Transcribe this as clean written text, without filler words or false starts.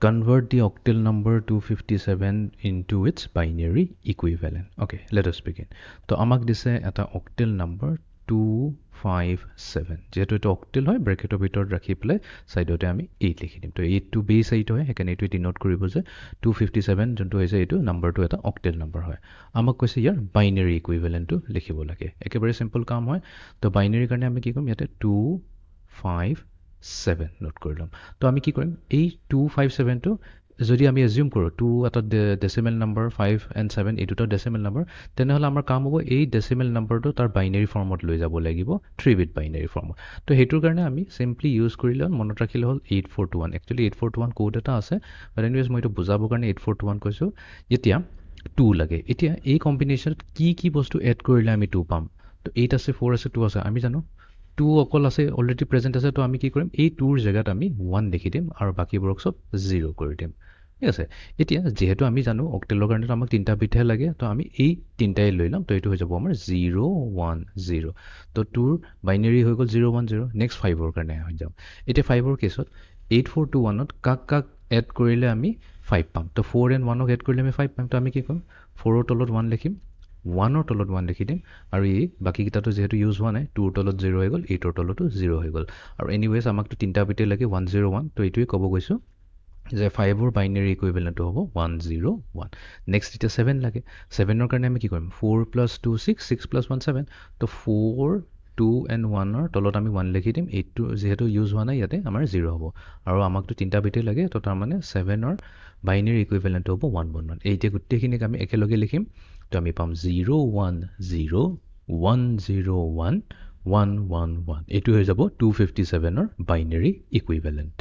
convert the octal number 257 into its binary equivalent. Okay, let us begin. So amak dise eta octal number 257 যেহেতু এটা octal হয় ব্ৰ্যাকেটৰ ভিতৰত ৰাখি পেলাই সাইডতে আমি 8 লিখি দিম তো 8 টো বেস 8 হয় হেকানে এটো ডিনোট কৰিব যে 257 যোনটো হৈছে এটো নাম্বাৰটো এটা octal নাম্বাৰ হয় আমাক কৈছে ইয়াৰ বাইনাৰি ইকুইভ্যালেন্টটো লিখিব লাগে একেবাৰে সিম্পল কাম হয় তো বাইনাৰি কাৰণে আমি কি কৰিম ইয়াতে 257 নোট কৰি লম তো আমি কি কৰিম এই 257 টো যদি আমি এজিউম কৰো 2 এটা ডেসিমেল নাম্বাৰ 5 and 7 এই দুটো ডেসিমেল নাম্বাৰ তেনেহলে আমাৰ কাম হ'ব এই ডেসিমেল নাম্বাৰটো তাৰ বাইনাৰি ফৰ্মত লৈ যাব লাগিব 3 বিট বাইনাৰি ফৰ্মত তো হেতুৰ কাৰণে আমি সিম্পলি ইউজ কৰিলে মনত ৰাখিলে হল 8421 একচুয়ালি 8421 কোড এটা আছে বাট এনিৱেজ মই এটা বুজাবৰ কাৰণে 8421 কৈছো এতিয়া 2 লাগে এতিয়া এই কম্বিনেশনত কি বস্তু এড কৰিলে আমি 2 পাম তো 8 আছে 4 আছে 2 আছে আমি জানো 2 অকল আছে অলৰেডি প্ৰেজেন্ট আছে তো আমি কি কৰিম এই 2 ৰ জায়গাত আমি 1 লিখি দিম আৰু বাকিবোৰক সব 0 কৰি দিম ঠিক আছে এতিয়া যেহেতু আমি জানো অক্টেলৰ কাৰণে আমাক তিনটা বিটহে লাগে তো আমি এই তিনটাই লৈ লম তো এটো হৈ যাব আমাৰ 010 তো 2 ৰ বাইনাৰি হৈ গল 010 নেক্সট 5 ৰ কাৰণে হৈ যাম এতিয়া 5 ৰ কেছত 8421 ত কাক এড কৰিলে আমি 5 পাম তো 4 and 1 ক এড কৰিলে আমি 5 পাম তো আমি কি কৰিম 4 ৰ তলত 1 লিখিম 1 ৰ তলত 1 লিখি দিম আৰু এই বাকি কিটাটো যেহেতু ইউজ হোৱা নাই 2 ৰ তলত 0 হৈ গল 8 ৰ তলতো 0 হৈ গল আৰু এনিৱেজ আমাক তো তিনটা বিটে লাগে 101 তো এটোই ক'ব গৈছো যে 5 ৰ বাইনাৰি ইকুইভ্যালেন্ট হ'ব 101 নেক্সট এটা 7 লাগে 7 ৰ কাৰণে আমি কি কৰিম 4 + 2 6 6 + 1 7 তো 4 2 and 1 ৰ তলত আমি 1 লিখি দিম 8 টো যেহেতু ইউজ হোৱা নাই ইয়াতে আমাৰ 0 হ'ব আৰু আমাক তো তিনটা বিটে লাগে তো তাৰ মানে 7 ৰ বাইনাৰি ইকুইভ্যালেন্ট হ'ব 111 এইতে গুটেখিনিক আমি একেলগে লিখিম তো আমি পাম 010101111 এটো হৈ যাব 257 ৰ বাইনাৰি ইকুইভ্যালেন্ট